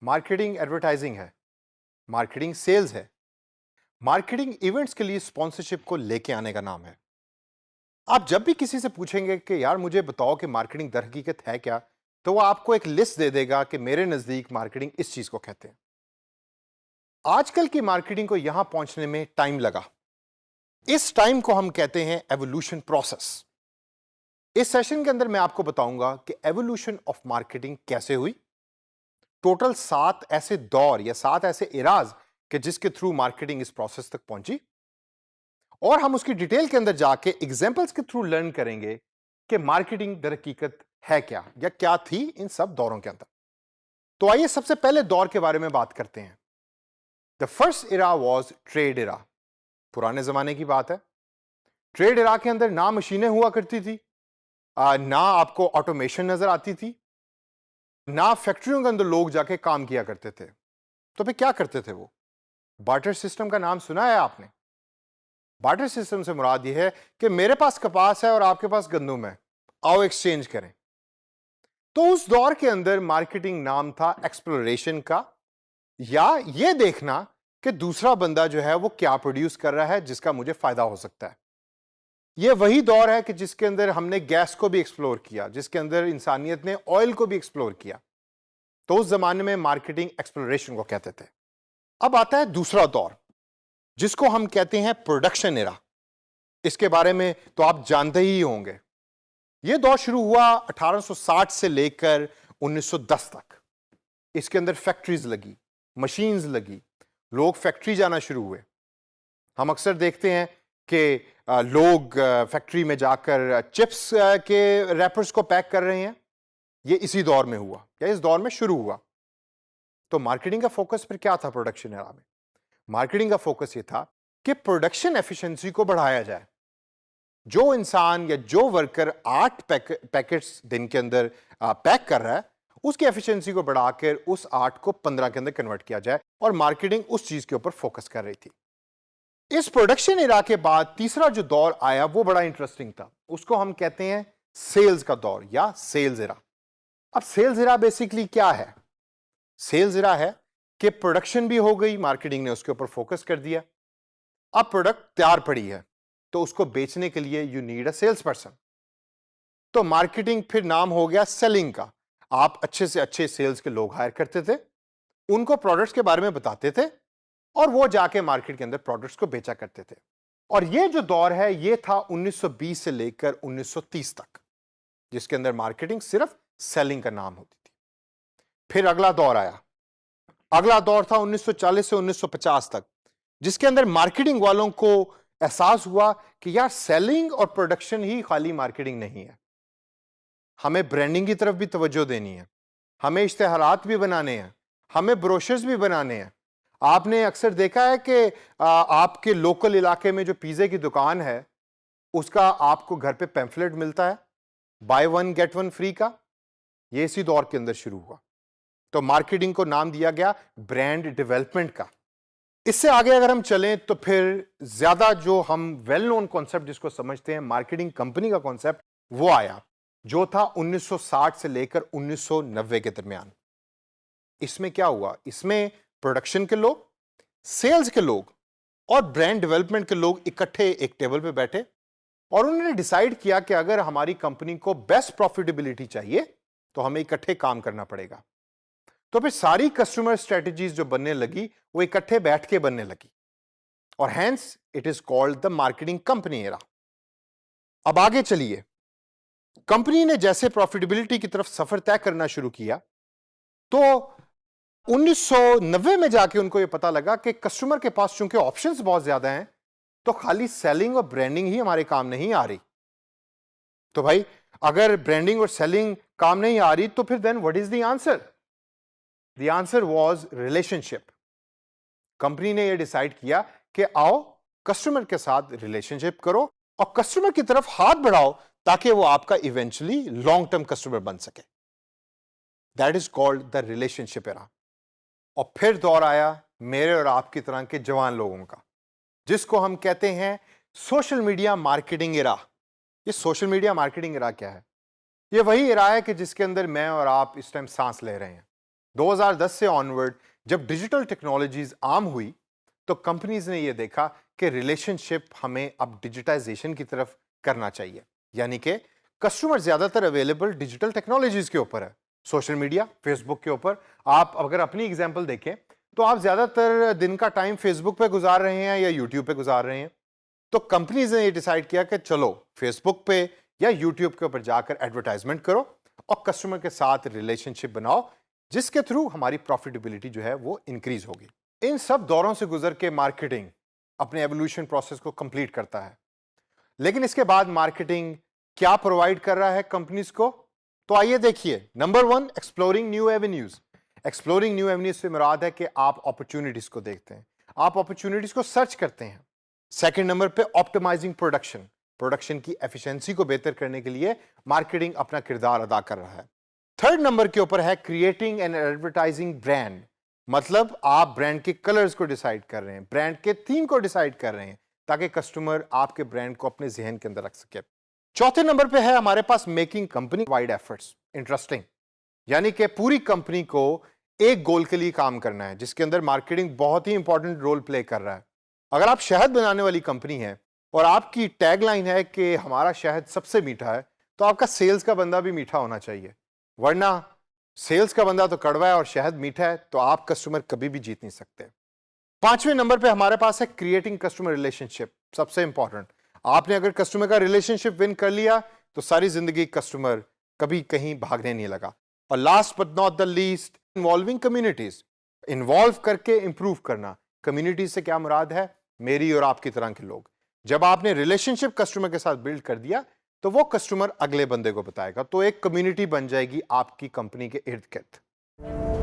Marketing advertising है, marketing sales है, marketing events के लिए स्पॉन्सरशिप को लेके आने का नाम है। आप जब भी किसी से पूछेंगे कि यार मुझे बताओ कि मार्केटिंग दर हकीकत है क्या, तो वो आपको एक लिस्ट दे देगा कि मेरे नजदीक मार्केटिंग इस चीज को कहते हैं। आजकल की मार्केटिंग को यहां पहुंचने में टाइम लगा। इस टाइम को हम कहते हैं एवोल्यूशन प्रोसेस। इस सेशन के अंदर मैं आपको बताऊंगा कि एवोल्यूशन ऑफ मार्केटिंग कैसे हुई। टोटल 7 ऐसे दौर या 7 ऐसे इराज कि जिसके थ्रू मार्केटिंग इस प्रोसेस तक पहुंची, और हम उसकी डिटेल के अंदर जाके एग्जांपल्स के थ्रू लर्न करेंगे कि मार्केटिंग दर हकीकत है क्या या क्या थी इन सब दौरों के अंदर। तो आइए सबसे पहले दौर के बारे में बात करते हैं। The first era was trade era. पुराने जमाने की बात है। ट्रेड इरा के अंदर ना मशीनें हुआ करती थी, ना आपको ऑटोमेशन नजर आती थी, ना फैक्ट्रियों के अंदर लोग जाके काम किया करते थे। तो फिर क्या करते थे वो? बार्टर सिस्टम का नाम सुना है आपने? बार्टर सिस्टम से मुराद यह है कि मेरे पास कपास है और आपके पास गंदम है, आओ एक्सचेंज करें। तो उस दौर के अंदर मार्केटिंग नाम था एक्सप्लोरेशन का, या यह देखना कि दूसरा बंदा जो है वो क्या प्रोड्यूस कर रहा है जिसका मुझे फायदा हो सकता है। यह वही दौर है कि जिसके अंदर हमने गैस को भी एक्सप्लोर किया, जिसके अंदर इंसानियत ने ऑयल को भी एक्सप्लोर किया। तो उस जमाने में मार्केटिंग एक्सप्लोरेशन को कहते थे। अब आता है दूसरा दौर जिसको हम कहते हैं प्रोडक्शन एरा। इसके बारे में तो आप जानते ही होंगे। यह दौर शुरू हुआ 1860 से लेकर 1910 तक। इसके अंदर फैक्ट्रीज लगी, मशीन्स लगी, लोग फैक्ट्री जाना शुरू हुए। हम अक्सर देखते हैं कि लोग फैक्ट्री में जाकर चिप्स के रैपर्स को पैक कर रहे हैं। यह इसी दौर में हुआ या इस दौर में शुरू हुआ। तो मार्केटिंग का फोकस फिर क्या था प्रोडक्शन एरा में? मार्केटिंग का फोकस यह था कि प्रोडक्शन एफिशिएंसी को बढ़ाया जाए। जो इंसान या जो वर्कर 8 पैकेट्स दिन के अंदर पैक कर रहा है, उसकी एफिशिएंसी को बढ़ाकर उस 8 को 15 के अंदर कन्वर्ट किया जाए, और मार्केटिंग उस चीज के ऊपर फोकस कर रही थी। इस प्रोडक्शन एरा के बाद तीसरा जो दौर आया वो बड़ा इंटरेस्टिंग था। उसको हम कहते हैं सेल्स का दौर या सेल्स एरा। अब सेल्स एरा बेसिकली क्या है? सेल्स एरा है कि प्रोडक्शन भी हो गई, मार्केटिंग ने उसके ऊपर फोकस कर दिया। अब प्रोडक्ट तैयार पड़ी है तो उसको बेचने के लिए you need a sales person. तो मार्केटिंग फिर नाम हो गया सेलिंग का। आप अच्छे से अच्छे सेल्स के लोग हायर करते थे, उनको प्रोडक्ट्स के बारे में बताते थे, और वो जाके मार्केट के अंदर प्रोडक्ट्स को बेचा करते थे। और ये जो दौर है ये था 1920 से लेकर 1930 तक, जिसके अंदर मार्केटिंग सिर्फ सेलिंग का नाम होती थी। फिर अगला दौर आया। अगला दौर था 1940 से 1950 तक, जिसके अंदर मार्केटिंग वालों को एहसास हुआ कि यार सेलिंग और प्रोडक्शन ही खाली मार्केटिंग नहीं है, हमें ब्रांडिंग की तरफ भी तवज्जो देनी है, हमें इश्तेहारात भी बनाने हैं, हमें ब्रोशर्स भी बनाने हैं। आपने अक्सर देखा है कि आपके लोकल इलाके में जो पिज़्ज़े की दुकान है उसका आपको घर पे पैम्फलेट मिलता है, by one get one free का। ये इसी दौर के अंदर शुरू हुआ। तो मार्केटिंग को नाम दिया गया ब्रांड डेवलपमेंट का। इससे आगे अगर हम चलें तो फिर ज्यादा जो हम वेल नोन कॉन्सेप्ट जिसको समझते हैं मार्केटिंग कंपनी का कॉन्सेप्ट, वो आया जो था 1960 से लेकर 1990 के दरमियान। इसमें क्या हुआ? इसमें प्रोडक्शन के लोग, सेल्स के लोग और ब्रांड डेवलपमेंट के लोग इकट्ठे एक टेबल पे बैठे, और उन्होंने डिसाइड किया कि अगर हमारी कंपनी को बेस्ट प्रॉफिटेबिलिटी चाहिए तो हमें इकट्ठे काम करना पड़ेगा। तो फिर सारी कस्टमर स्ट्रेटजीज जो बनने लगी वो इकट्ठे बैठ के बनने लगी, और hence it is called the marketing company era. अब आगे चलिए। कंपनी ने जैसे प्रॉफिटेबिलिटी की तरफ सफर तय करना शुरू किया, तो 1990 में जाके उनको यह पता लगा कि कस्टमर के पास चूंकि ऑप्शंस बहुत ज्यादा हैं, तो खाली सेलिंग और ब्रांडिंग ही हमारे काम नहीं आ रही। तो भाई अगर ब्रांडिंग और सेलिंग काम नहीं आ रही तो फिर then what is the answer? The answer was relationship. Company ने यह डिसाइड किया कि आओ कस्टमर के साथ रिलेशनशिप करो और कस्टमर की तरफ हाथ बढ़ाओ ताकि वो आपका इवेंचुअली लॉन्ग टर्म कस्टमर बन सके। That is called the relationship era. और फिर दौर आया मेरे और आपकी तरह के जवान लोगों का, जिसको हम कहते हैं सोशल मीडिया मार्केटिंग एरा। ये सोशल मीडिया मार्केटिंग एरा क्या है? ये वही एरा है कि जिसके अंदर मैं और आप इस टाइम सांस ले रहे हैं। 2010 से ऑनवर्ड जब डिजिटल टेक्नोलॉजीज आम हुई तो कंपनीज ने यह देखा कि रिलेशनशिप हमें अब डिजिटाइजेशन की तरफ करना चाहिए, यानी कि कस्टमर ज्यादातर अवेलेबल डिजिटल टेक्नोलॉजीज के ऊपर है, सोशल मीडिया, फेसबुक के ऊपर। आप अगर अपनी एग्जांपल देखें तो आप ज्यादातर दिन का टाइम फेसबुक पे गुजार रहे हैं या यूट्यूब पे गुजार रहे हैं। तो कंपनीज ने ये डिसाइड किया कि चलो फेसबुक पे या यूट्यूब के ऊपर जाकर एडवर्टाइजमेंट करो और कस्टमर के साथ रिलेशनशिप बनाओ, जिसके थ्रू हमारी प्रॉफिटेबिलिटी जो है वो इंक्रीज होगी। इन सब दौरों से गुजर के मार्केटिंग अपने एवोल्यूशन प्रोसेस को कंप्लीट करता है। लेकिन इसके बाद मार्केटिंग क्या प्रोवाइड कर रहा है कंपनीज को, तो आइए देखिए। Number 1, exploring new avenues. Exploring new avenues से मुराद है कि आप अपॉर्चुनिटीज को देखते हैं, आप अपॉर्चुनिटीज को सर्च करते हैं। सेकंड नंबर पे ऑप्टिमाइजिंग प्रोडक्शन, प्रोडक्शन की एफिशिएंसी को बेहतर करने के लिए मार्केटिंग अपना किरदार अदा कर रहा है। थर्ड नंबर के ऊपर है क्रिएटिंग एंड एडवर्टाइजिंग ब्रांड, मतलब आप ब्रांड के कलर्स को डिसाइड कर रहे हैं, ब्रांड के थीम को डिसाइड कर रहे हैं ताकि कस्टमर आपके ब्रांड को अपने जहन के अंदर रख सके। चौथे नंबर पे है हमारे पास making company wide efforts interesting, यानी कि पूरी कंपनी को एक गोल के लिए काम करना है, जिसके अंदर मार्केटिंग बहुत ही इंपॉर्टेंट रोल प्ले कर रहा है। अगर आप शहद बनाने वाली कंपनी है और आपकी टैगलाइन है कि हमारा शहद सबसे मीठा है, तो आपका सेल्स का बंदा भी मीठा होना चाहिए, वरना सेल्स का बंदा तो कड़वा है और शहद मीठा है तो आप कस्टमर कभी भी जीत नहीं सकते। पांचवें नंबर पे हमारे पास है क्रिएटिंग कस्टमर रिलेशनशिप, सबसे इंपॉर्टेंट। आपने अगर कस्टमर का रिलेशनशिप विन कर लिया तो सारी जिंदगी कस्टमर कभी कहीं भागने नहीं लगा। और last but not the least, involving communities, involve करके इंप्रूव करना। कम्युनिटीज से क्या मुराद है, मेरी और आपकी तरह के लोग। जब आपने रिलेशनशिप कस्टमर के साथ बिल्ड कर दिया तो वो कस्टमर अगले बंदे को बताएगा, तो एक कम्युनिटी बन जाएगी आपकी कंपनी के इर्द गिर्द।